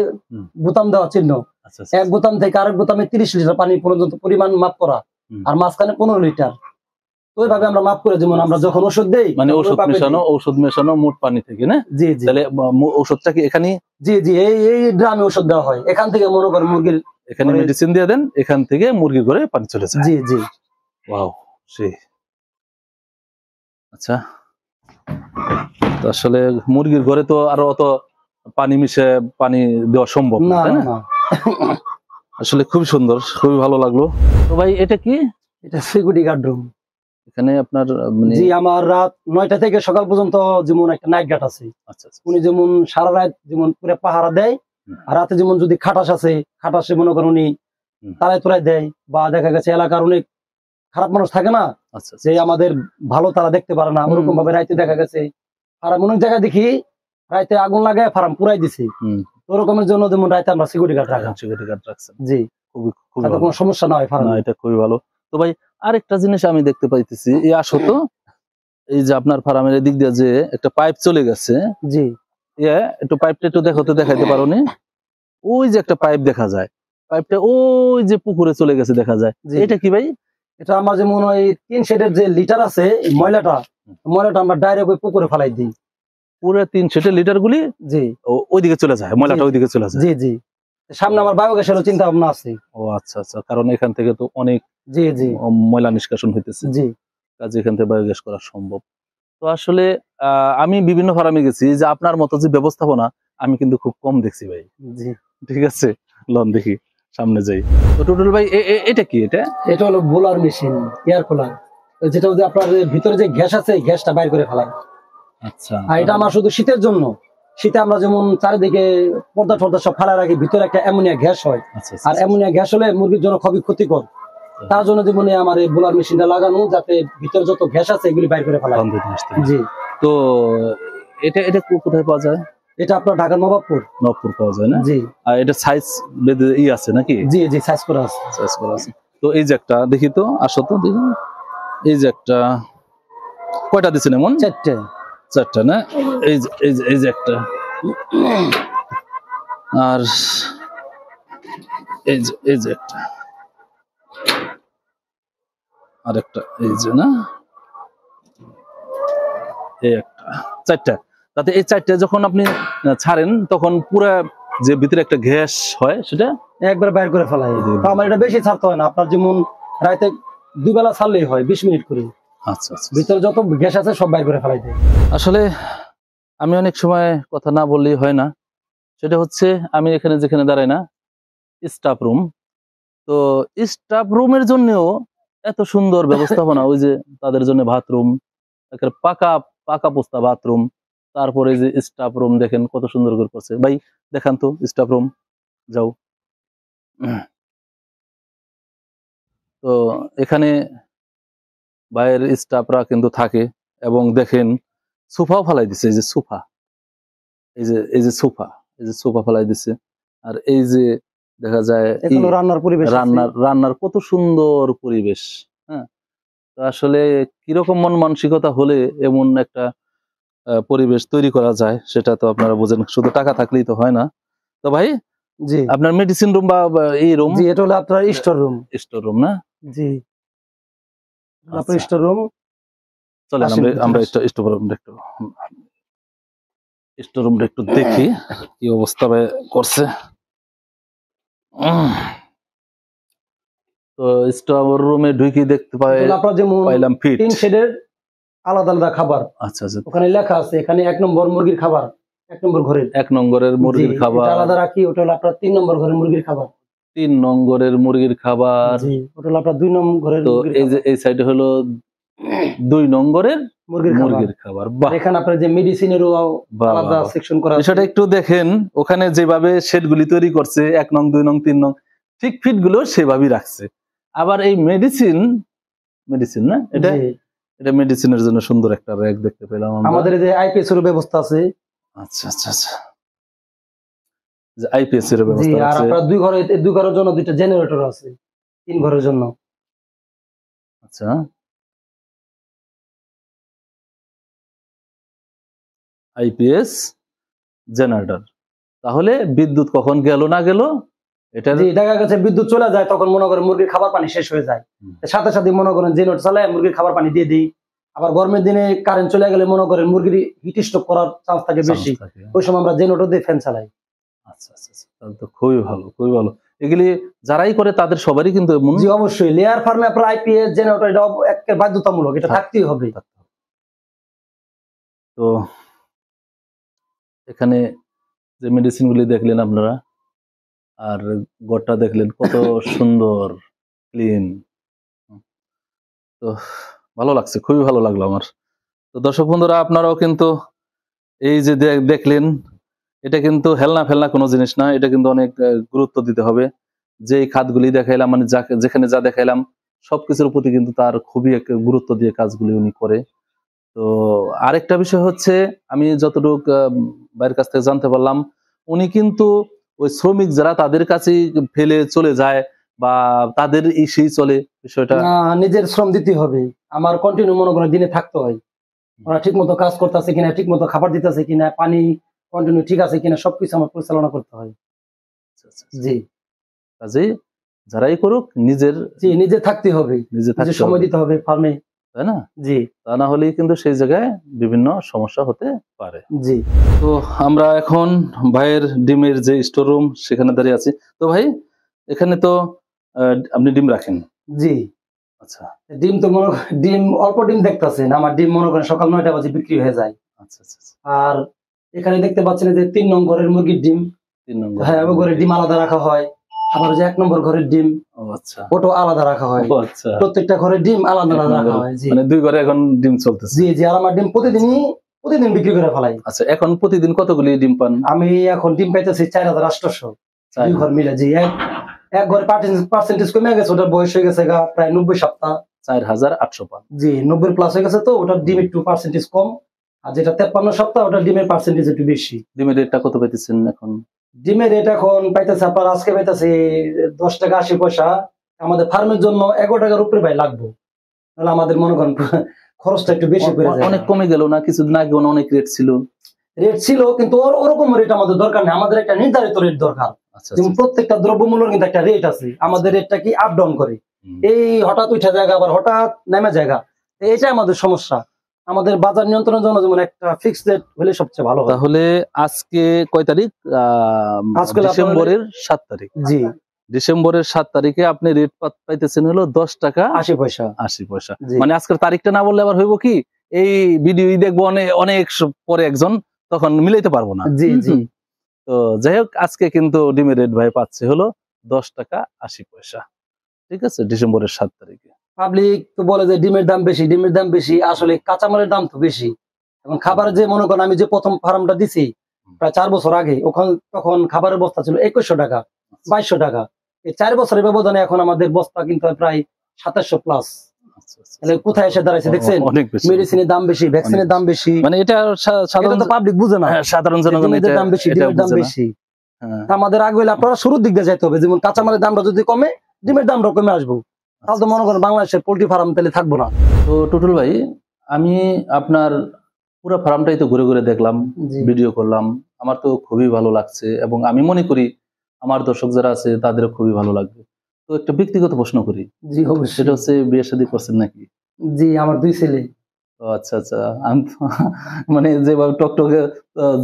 Speaker 2: বোতাম দেওয়া চিহ্ন,
Speaker 1: আচ্ছা আচ্ছা।
Speaker 2: এক বোতাম থেকে আরেক বোতামে 30 লিটার পানি পর্যন্ত পরিমাণ মাপ করা, আর মাঝখানে 15 লিটার। তো ওইভাবে আমরা মাপ করে, যেমন আমরা যখন ওষুধ দেই,
Speaker 1: মানে ওষুধ মেশানো মোট পানি থেকে না?
Speaker 2: জি জি।
Speaker 1: তাহলে ওষুধটা কি এখানে?
Speaker 2: জি জি, এই ড্রামে ওষুধ দেওয়া হয়, এখান থেকে মনে করেন মুরগির
Speaker 1: এখানে মেডিসিন দিয়ে দেন, এখান থেকে মুরগির ঘরে পানি চলে যায়।
Speaker 2: জি জি।
Speaker 1: ওয়াও, সেই। আচ্ছা, তো আসলে মুরগির ঘরে তো আরো অত পানি মিশে পানি দেওয়া সম্ভব না, তাই না? আসলে খুবই সুন্দর, খুবই ভালো লাগলো। তো ভাই এটা কি?
Speaker 2: এটা সিকিউরিটি গার্ড রুম।
Speaker 1: এখানে আপনার মানে
Speaker 2: জি, আমার রাত 9টা থেকে সকাল পর্যন্ত যেমন একটা নাইট গার্ড আছে।
Speaker 1: আচ্ছা আচ্ছা।
Speaker 2: উনি যেমন সারা রাত যেমন পুরো পাহারা দেয়, আর রাতে যেমন যদি খাটাস আছে, খাটাসে মনে করেন উনি তারাই তোরাই দেয়, বা দেখা গেছে এলাকার অনেক খারাপ মানুষ থাকে না,
Speaker 1: আচ্ছা
Speaker 2: যে আমাদের ভালো তারা দেখতে পারে না, ওরকম ভাবে রাইতে দেখা গেছে ফার্ম অনেক জায়গায় দেখি রাইতে আগুন লাগায় ফার্ম পুরাই দিছে। ওরকমের জন্য যেমন রাইতে আমরা সিকিউরিটি গার্ড রাখছি। জি, খুবই কোনো সমস্যা না হয় ফার্ম।
Speaker 1: এটা খুবই ভালো। তো ভাই আরেকটা জিনিস আমি দেখতে পাইতেছি, এই আসো তো, এই যে আপনার ফার্মের এদিক দিয়ে যে একটা পাইপ চলে গেছে।
Speaker 2: জি,
Speaker 1: একটু পাইপটা একটু দেখাইতে পারো নি? ওই যে একটা পাইপ দেখা যায়, পাইপটা ওই যে পুকুরে চলে গেছে দেখা যায়। এটা কি ভাই?
Speaker 2: এটা আমার যেমন ওই 3 শেডের যে লিটার আছে, ময়লাটা আমরা ডাইরেক্ট ওই পুকুরে ফেলাই দিই।
Speaker 1: পুরো 3 শেডের লিটার গুলি
Speaker 2: জি
Speaker 1: ওইদিকে চলে যায়, ময়লাটা ওইদিকে চলে যায়।
Speaker 2: জি জি, সামনে আমার বায়োগ্যাসেরও চিন্তা ভাবনা আছে।
Speaker 1: ও আচ্ছা আচ্ছা, কারণ এখান থেকে তো অনেক
Speaker 2: জি জি
Speaker 1: ময়লা নিষ্কাশন হইতেছে।
Speaker 2: জি,
Speaker 1: কাজে এখান থেকে বায়োগ্যাস করা সম্ভব। তো আসলে আমি বিভিন্ন ফার্মে গেছি, যে আপনার মতো যে ব্যবস্থাপনা আমি কিন্তু খুব কম দেখছি ভাই।
Speaker 2: জি,
Speaker 1: ঠিক আছে, লন দেখি সামনে যাই। তো টুটুল ভাই এটা কি?
Speaker 2: এটা হলো বোলার মেশিন, এয়ার কুলার, যেটা হচ্ছে আপনার ভিতরে যে গ্যাস আছে গ্যাসটা বাইর করে ফেলায়।
Speaker 1: আচ্ছা,
Speaker 2: আর এটা আমার শুধু শীতের জন্য, শীতে আমরা যেমন চারিদিকে পর্দা টর্দা সব ফালা রাখি, ভিতরে একটা অ্যামোনিয়া গ্যাস হয়, আর অ্যামোনিয়া গ্যাস হলে মুরগির জন্য খুবই ক্ষতিকর। তার জন্য যেমন আমার এই বোলার মেশিনটা লাগানো, যাতে ভিতরে যত গ্যাস আছে এগুলি বাইর করে ফেলায়। জি।
Speaker 1: তো এটা কোথায় পাওয়া যায়?
Speaker 2: এটা আপনার ঢাকার নবাবপুর
Speaker 1: পাওয়া যায় না?
Speaker 2: জি।
Speaker 1: আর এটা সাইজ বেঁধে আছে নাকি?
Speaker 2: জি জি, সাইজ করা আছে।
Speaker 1: তো এই যে একটা দেখি তো, আসো তো দেখি। এই যে একটা, কয়টা দিচ্ছেন এমন?
Speaker 2: 4টে।
Speaker 1: 4টা না? এই যে একটা, আর এই যে একটা আরেকটা, এই যে না, এই একটা, চারটা। তাতে এই চারটা যখন আপনি ছাড়েন তখন পুরা যে ভিতরে একটা গ্যাস হয় সেটা
Speaker 2: একবার বাইর করে ফেলাই। তো আমার এটা বেশি ছাড়তে হয় না, আপনার যেমন রাতে 2 বেলা ছাড়লেই হয় 20 মিনিট করে।
Speaker 1: আচ্ছা আচ্ছা।
Speaker 2: ভিতরে যত গ্যাস আছে সব বাইর করে ফেলাই দেয়।
Speaker 1: আসলে আমি অনেক সময় কথা না বললেই হয় না, সেটা হচ্ছে আমি এখানে যেখানে দাঁড়াই না, স্টাফ রুম। তো স্টাফ রুমের জন্যও এত সুন্দর ব্যবস্থাপনা, ওই যে তাদের জন্য বাথরুম, পাকা পাকা পোস্তা বাথরুম, তারপরে যে স্টাফ রুম দেখেন কত সুন্দর করে করছে। ভাই দেখান তো স্টাফ রুম, যাও। তো এখানে বাইরের স্টাফরা কিন্তু থাকে, এবং দেখেন সোফাও ফালাই দিছে, এই যে সোফা, এই যে সোফা, এই যে সোফা ফালাই দিছে। আর এই যে দেখা যায়
Speaker 2: এগুলো রান্নার পরিবেশ,
Speaker 1: রান্নার কত সুন্দর পরিবেশ। হ্যাঁ, তো আসলে কিরকম মন মানসিকতা হলে এমন একটা পরিবেশ তৈরি করা যায় সেটা তো আপনারা বুঝেন, শুধু টাকা থাকলেই তো হয় না। তো ভাই,
Speaker 2: জি
Speaker 1: আপনার মেডিসিন রুম বা এই রুম,
Speaker 2: জি এটা হলো আপনার স্টোর রুম।
Speaker 1: স্টোর রুম না?
Speaker 2: জি, আপনার স্টোর রুম।
Speaker 1: চলেন আমরা স্টোর রুমটা একটু দেখি কি অবস্থা করছে। তো স্টোর রুমে ঢুকি দেখতে পাইলাম ফিট,
Speaker 2: 3 শেডের আলাদা আলাদা খাবার।
Speaker 1: আচ্ছা আচ্ছা,
Speaker 2: ওখানে লেখা আছে, এখানে 1 নম্বর মুরগির খাবার, 1 নম্বর ঘরের
Speaker 1: 1 নম্বরের মুরগির খাবার
Speaker 2: আলাদা রাখি। ওটা হলো আপনার 3 নম্বর ঘরের মুরগির খাবার,
Speaker 1: 3 নম্বরের মুরগির খাবার।
Speaker 2: জি, ওটা হলো আপনার 2 নম্বর ঘরের।
Speaker 1: তো এই যে এই সাইডে হলো 2 নম্বরের মুরগির খাবার। বাহ,
Speaker 2: এখানে আপনার যে মেডিসিনেরও আলাদা সেকশন করা আছে।
Speaker 1: সেটা একটু দেখেন, ওখানে যেভাবে শেডগুলি তৈরি করছে 1 নং 2 নং 3 নং, ঠিক ফিট গুলো সেভাবেই রাখছে। আবার এই মেডিসিন না, এটা মেডিসিনের জন্য সুন্দর একটা র‍্যাক দেখতে পেলাম আমরা।
Speaker 2: আমাদের যে আইপিএস এর ব্যবস্থা আছে।
Speaker 1: আচ্ছা আচ্ছা আচ্ছা, যে আইপিএস এর ব্যবস্থা আছে।
Speaker 2: আর আপনার 2 ঘরের জন্য 2টা জেনারেটর আছে, 3 ঘরের জন্য।
Speaker 1: আচ্ছা, আইপিএস জেনারেটর। তাহলে বিদ্যুৎ কখন গেল না গেল, এটা
Speaker 2: দেখা গেছে বিদ্যুৎ চলে যায়, তখন মনে করেন মুরগির খাবার পানি শেষ হয়ে যায়, সাথে সাথে মনে করেন জেনারেটর চালায় মুরগির খাবার পানি দিয়ে দিই। আবার গরমের দিনে কারেন্ট চলে গেলে মনে করেন মুরগির হিট স্ট্রোক করার চান্স থাকে বেশি, ওই সময় আমরা জেনারেটর দিয়ে ফ্যান চালাই।
Speaker 1: আচ্ছা আচ্ছা, তাহলে তো খুবই ভালো, খুবই ভালো। এগুলি যারাই করে তাদের সবারই কিন্তু,
Speaker 2: জি অবশ্যই, লেয়ার ফার্মে আপনার আইপিএস জেনারেটর এটা একেবারে বাধ্যতামূলক, এটা থাকতেই হবে।
Speaker 1: তো এখানে যে মেডিসিন গুলি দেখলেন আপনারা, আর ঘরটা দেখলেন কত সুন্দর ক্লিন, তো ভালো লাগছে, খুবই ভালো লাগলো আমার। তো দর্শক বন্ধুরা, আপনারাও কিন্তু এই যে দেখলেন, এটা কিন্তু হেলনা ফেলনা কোনো জিনিস না, এটা কিন্তু অনেক গুরুত্ব দিতে হবে। যে খাতগুলি দেখাইলাম, মানে যেখানে যা দেখাইলাম সবকিছুর প্রতি কিন্তু তার খুবই একটা গুরুত্ব দিয়ে কাজগুলি উনি করে। তো আরেকটা বিষয় হচ্ছে, আমি যতটুকু বাইরের কাছ থেকে জানতে পারলাম, উনি কিন্তু ওই শ্রমিক যারা তাদের কাছেই ফেলে চলে যায় বা তাদের ইসেই চলে, বিষয়টা
Speaker 2: নিজের শ্রম দিতে হবে। আমার কন্টিনিউ মনে করেন দিনে থাকতে হয়, ওরা ঠিক মতো কাজ করতেছে কিনা, ঠিক মতো খাবার দিতেছে কিনা, পানি কন্টিনিউ ঠিক আছে কিনা, সবকিছু আমার পরিচালনা করতে হয়। জি,
Speaker 1: কাজেই যারাই করুক নিজে থাকতে হবে, নিজে
Speaker 2: সময় দিতে হবে ফার্মে,
Speaker 1: তাই না?
Speaker 2: জি,
Speaker 1: তা না হলেই কিন্তু সেই জায়গায় বিভিন্ন সমস্যা হতে পারে।
Speaker 2: জি,
Speaker 1: তো আমরা এখন ভাইয়ের ডিমের যে স্টোর রুম সেখানে দাঁড়িয়ে আছি। তো ভাই, এখানে তো আপনি ডিম রাখেন?
Speaker 2: জি।
Speaker 1: আচ্ছা,
Speaker 2: ডিম তো ডিম অল্প ডিম দেখতেছেন, আমার ডিম মনে করেন সকাল 9টা বাজে বিক্রি হয়ে যায়।
Speaker 1: আচ্ছা আচ্ছা।
Speaker 2: আর এখানে দেখতে পাচ্ছেন যে 3 নং ঘরের মুরগির ডিম,
Speaker 1: 3 নম্বর,
Speaker 2: হ্যাঁ, ওই ঘরের ডিম আলাদা রাখা হয়। আবার যে 1 নম্বর ঘরের ডিম,
Speaker 1: আচ্ছা,
Speaker 2: ওটা আলাদা রাখা হয়।
Speaker 1: আচ্ছা,
Speaker 2: প্রত্যেকটা ঘরের ডিম আলাদা আলাদা রাখা হয়। জি,
Speaker 1: মানে 2 ঘরে এখন ডিম চলতেছে।
Speaker 2: জি জি, আর আমার ডিম প্রতিদিন বিক্রি করে ফেলাই।
Speaker 1: আচ্ছা, এখন প্রতিদিন কতগুলি ডিম পান?
Speaker 2: আমি এখন ডিম পাইতেছি 4800, 2 ঘর মিলে। জি, এক ঘরে পার্সেন্টেজ কমে গেছে, ওটার বয়স হয়ে গেছে প্রায় 90 সপ্তাহ,
Speaker 1: 4800 পান।
Speaker 2: জি, 90 প্লাস হয়ে গেছে, তো ওটার ডিম একটু পার্সেন্টেজ কম। আর যেটা 53 সপ্তাহ, ওটার ডিমের পার্সেন্টেজ একটু বেশি।
Speaker 1: ডিমের রেটটা কত পাইতেছেন এখন?
Speaker 2: ডিমের রেট এখন পাইতেছে আপনার, আজকে পাইতেছে 10 টাকা 80 পয়সা। আমাদের ফার্মের জন্য 11 টাকার উপরে ভাই লাগবে, তাহলে আমাদের মনে করেন খরচটা একটু বেশি করে যায়।
Speaker 1: অনেক কমে গেল না? কিছুদিন আগে অনেক রেট ছিল।
Speaker 2: রেট ছিল, কিন্তু ওরকম রেট আমাদের দরকার নেই, আমাদের একটা নির্ধারিত রেট দরকার।
Speaker 1: আচ্ছা
Speaker 2: যেমন প্রত্যেকটা দ্রব্যমূল্যের কিন্তু একটা রেট আছে, আমাদের রেটটা কি আপ ডাউন করে, এই হঠাৎ উঠে জায়গা আবার হঠাৎ নেমে জায়গা, এটা আমাদের সমস্যা। আমাদের বাজার নিয়ন্ত্রণের জন্য যেমন একটা ফিক্সড রেট হলে সবচেয়ে ভালো হয়।
Speaker 1: তাহলে আজকে কয় তারিখ?
Speaker 2: আজকে
Speaker 1: ডিসেম্বরের 7 তারিখ।
Speaker 2: জি,
Speaker 1: ডিসেম্বরের 7 তারিখে আপনি রেট পাইতেছেন হলো 10 টাকা
Speaker 2: 80 পয়সা।
Speaker 1: 80 পয়সা।
Speaker 2: জি।
Speaker 1: মানে আজকের তারিখটা না বললে আবার হইব কি, এই ভিডিও দেখবো অনেক পরে একজন, তখন মিলাইতে পারবো না।
Speaker 2: জি জি।
Speaker 1: তো যাই হোক, আজকে কিন্তু ডিমের রেট ভাই পাচ্ছে হলো 10 টাকা 80 পয়সা। ঠিক আছে, ডিসেম্বরের 7 তারিখে।
Speaker 2: পাবলিক তো বলে যে ডিমের দাম বেশি, ডিমের দাম বেশি, আসলে কাঁচামালের দাম তো বেশি। এবং খাবার যে মনে করেন আমি যে প্রথম ফার্মটা দিছি প্রায় 4 বছর আগে, তখন খাবারের বস্তা ছিল 2100 টাকা, 2200 টাকা। এই 4 বছরের ব্যবধানে এখন আমাদের বস্তা কিন্তু প্রায় 2700 প্লাস। তাহলে কোথায় এসে দাঁড়াইছে দেখছেন?
Speaker 1: অনেক বেশি।
Speaker 2: মেডিসিনের দাম বেশি, ভ্যাকসিনের দাম বেশি,
Speaker 1: মানে এটা সাধারণ
Speaker 2: পাবলিক বুঝে না।
Speaker 1: সাধারণ জনগণ
Speaker 2: ডিমের দাম বেশি, ডিমের দাম বেশি। আমাদের আগে হলে আপনারা শুরুর দিক দিয়ে যাইতে হবে, যেমন কাঁচামালের দামটা যদি কমে, ডিমের দামটা কমে আসবো, তাহলে তো মনে করেন বাংলাদেশের পোল্ট্রি ফার্ম তাহলে থাকবো না।
Speaker 1: তো টুটুল ভাই, আমি আপনার পুরো ফার্মটাই তো ঘুরে ঘুরে দেখলাম, ভিডিও করলাম, আমার তো খুবই ভালো লাগছে, এবং আমি মনে করি আমার দর্শক যারা আছে তাদেরও খুবই ভালো লাগবে। তো একটা ব্যক্তিগত প্রশ্ন করি।
Speaker 2: জি অবশ্যই।
Speaker 1: সেটা হচ্ছে, বিয়ে শাদী করছেন নাকি?
Speaker 2: জি, আমার 2 ছেলে।
Speaker 1: ও আচ্ছা আচ্ছা। আমি মানে যেভাবে টকটকে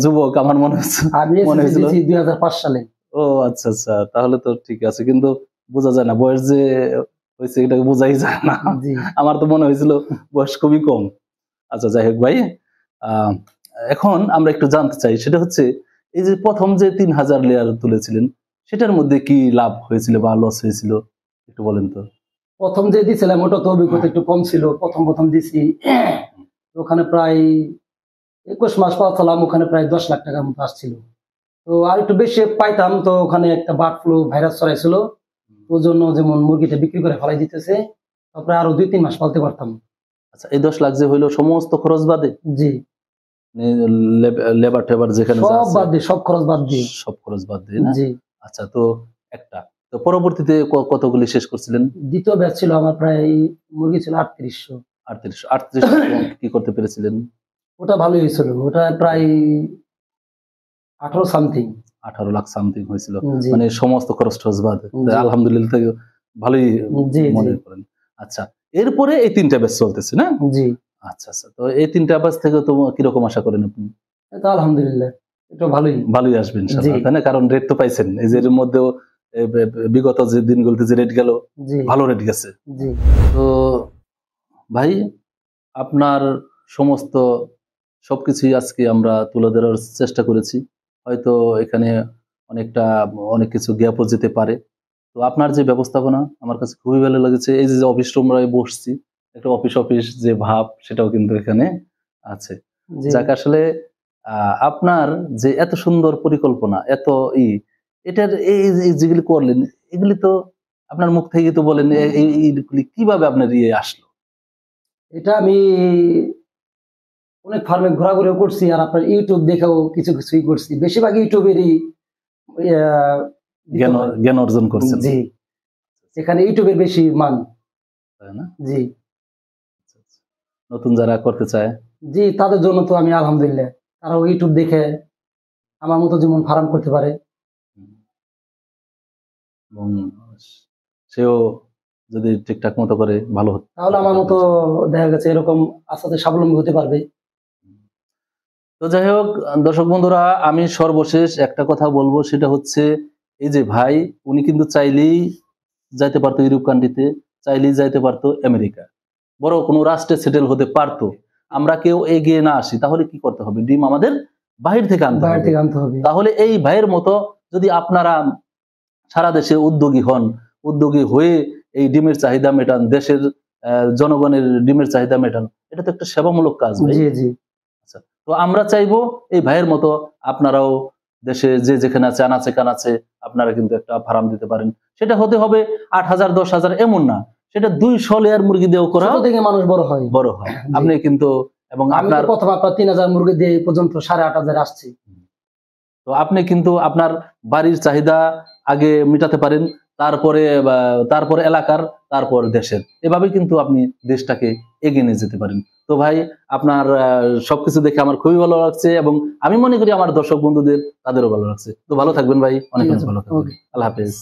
Speaker 1: যুবক আমার মনে হচ্ছে,
Speaker 2: মনে হয়েছিল 2005 সালে।
Speaker 1: ও আচ্ছা আচ্ছা, তাহলে তো ঠিক আছে, কিন্তু বোঝা যায় না বয়স যে হয়েছে, এটাকে বোঝাই যায় না। আমার তো মনে হয়েছিল বয়স খুবই কম। আচ্ছা, যাই হোক ভাই, এখন আমরা একটু জানতে চাই, সেটা হচ্ছে এই যে প্রথম যে 3000 লেয়ার তুলেছিলেন, সেটার মধ্যে কি লাভ হয়েছিল বা লস হয়েছিল, একটু বলেন তো।
Speaker 2: প্রথম যে দিছিলাম ওটা তো অভিজ্ঞতা একটু কম ছিল, প্রথম দিছি, ওখানে প্রায় 21 মাস পাচ্ছিলাম, ওখানে প্রায় 10 লাখ টাকার মতো আসছিল। তো আর একটু বেশি পাইতাম, তো ওখানে একটা বার্ড ফ্লু ভাইরাস ছড়াইছিল, ওর জন্য যেমন মুরগিটা বিক্রি করে ফেলাই দিতেছে, তারপরে আরো 2-3 মাস পালতে পারতাম।
Speaker 1: আচ্ছা, এই 10 লাখ যে হইলো সমস্ত খরচ বাদে?
Speaker 2: জি,
Speaker 1: লেবার টেবার যেখানে
Speaker 2: সব বাদ দিয়ে, সব খরচ বাদ দিয়ে।
Speaker 1: সব খরচ বাদ দিয়ে না?
Speaker 2: জি।
Speaker 1: আচ্ছা, তো একটা, তো পরবর্তীতে কতগুলি শেষ করছিলেন?
Speaker 2: দ্বিতীয় ব্যাচ ছিল আমার, প্রায় মুরগি ছিল 3800।
Speaker 1: 38 কি করতে পেরেছিলেন?
Speaker 2: ওটা ভালোই হয়েছিল, ওটা প্রায় 18 সামথিং।
Speaker 1: 18 লাখ সামথিং হয়েছিল, মানে সমস্ত খরচ টরচ বাদ। আলহামদুলিল্লাহ, ভালোই মনে করেন। আচ্ছা, এরপরে এই 3টা ব্যাচ চলতেছে না?
Speaker 2: জি।
Speaker 1: আচ্ছা আচ্ছা, তো এই 3টা ব্যাচ থেকে তো কিরকম আশা করেন আপনি?
Speaker 2: আলহামদুলিল্লাহ এটা ভালোই আসবে ইনশাআল্লাহ, তাই না? কারণ রেট তো পাইছেন, এই যে এর মধ্যেও বিগত যে দিনগুলোতে যে রেট গেল, ভালো রেট গেছে। তো ভাই, আপনার সমস্ত সবকিছুই আজকে আমরা তুলে ধরার চেষ্টা করেছি। হয়তো এখানে অনেক কিছু গ্যাপও যেতে পারে। তো আপনার যে ব্যবস্থাপনা আমার কাছে খুবই ভালো লেগেছে। এই যে অফিস রুমে বসছি, একটা অফিস যে ভাব, সেটাও কিন্তু এখানে আছে। যাক, আসলে আপনার যে এত সুন্দর পরিকল্পনা, এত এটার এই যেগুলি করলেন, এগুলি তো আপনার মুখ থেকে তো বলেন, এইগুলি কিভাবে আপনার আসলো? এটা আমি অনেক ফার্মে ঘোরাঘুরি করছি, আর আপনার ইউটিউব দেখেও কিছুই করছি, বেশিরভাগ ইউটিউবেরই
Speaker 1: জ্ঞান অর্জন করছেন।
Speaker 2: জি, এখানে ইউটিউবের বেশি মান,
Speaker 1: তাই না?
Speaker 2: জি।
Speaker 1: নতুন যারা করতে চায়,
Speaker 2: জি, তাদের জন্য তো আমি আলহামদুলিল্লাহ, তারা ইউটিউব দেখে আমার মতো যেমন ফার্ম করতে পারে,
Speaker 1: এবং সেও যদি ঠিকঠাক মতো করে ভালো হতো,
Speaker 2: তাহলে আমার মতো দেখা গেছে এরকম আস্তে স্বাবলম্বী হতে পারবে।
Speaker 1: তো যাই হোক দর্শক বন্ধুরা, আমি সর্বশেষ একটা কথা বলবো, সেটা হচ্ছে এই যে ভাই, উনি কিন্তু চাইলেই যাইতে পারতো ইউরোপ কান্ট্রিতে, চাইলেই যাইতে পারতো আমেরিকা, বড় কোনো রাষ্ট্রে সেটেল হতে পারতো। আমরা কেউ এগিয়ে না আসি, তাহলে কি করতে হবে? ডিম আমাদের বাহির থেকে আনতে হবে। তাহলে এই ভাইয়ের মতো যদি আপনারা সারা দেশে উদ্যোগী হন, উদ্যোগী হয়ে এই ডিমের চাহিদা মেটান, দেশের জনগণের ডিমের চাহিদা মেটান, এটা তো একটা সেবামূলক কাজ। আচ্ছা, তো আমরা চাইবো এই ভাইয়ের মতো আপনারাও দেশে যে যেখানে আছে, আনাচে কানাচে আপনারা কিন্তু একটা ফার্ম দিতে পারেন। সেটা হতে হবে 8000 10,000 এমন না, সেটা 200 লেয়ার মুরগি দিয়েও করা, থেকে মানুষ বড় হয়। আপনি কিন্তু, এবং আপনার
Speaker 2: প্রথম আপনার 3000 মুরগি দিয়ে পর্যন্ত 8500 আসছে।
Speaker 1: তো আপনি কিন্তু আপনার বাড়ির চাহিদা আগে মিটাতে পারেন, তারপরে এলাকার, তারপর দেশের, এভাবে কিন্তু আপনি দেশটাকে এগিয়ে নিয়ে যেতে পারেন। তো ভাই, আপনার সবকিছু দেখে আমার খুবই ভালো লাগছে, এবং আমি মনে করি আমার দর্শক বন্ধুদের তাদেরও ভালো লাগছে। তো ভালো থাকবেন ভাই, অনেক
Speaker 2: ঠিক
Speaker 1: অনেক
Speaker 2: আছে,
Speaker 1: ভালো থাকবেন।
Speaker 2: ওকে।
Speaker 1: আল্লাহ হাফেজ।